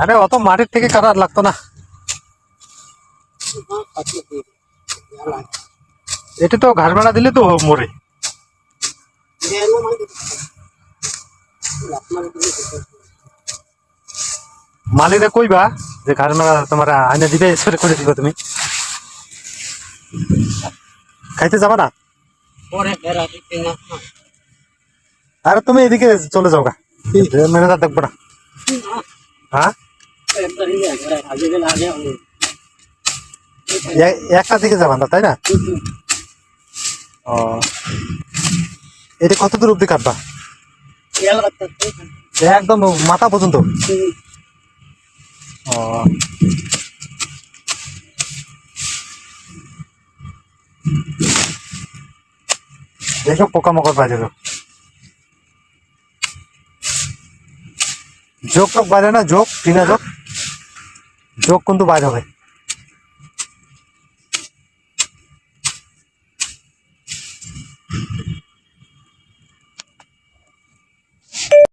আরে অত মাটির থেকে কাটা লাগতো না। এটা তো ঘাস ভাড়া দিলে তো মরে। মালিরে কইবা যে ঘাস মারা তোমার আইনে দিবে, স্প্রে করে দিবে। তুমি খাইতে যাবা না? আরে তুমি এদিকে চলে যাও গা, ম্যানেজার দেখবো না। হ্যাঁ, একটা দিকে যাবা না তাই না? ও, এটা কত দূর অব্দি কাটবা? একদম মাথা পর্যন্ত? ও, দেখো পোকামাকড় বাইরে যোগ টোক বাইরে না, যোগ বিনা যোগ, যোগ কিন্তু বাইরে হবে।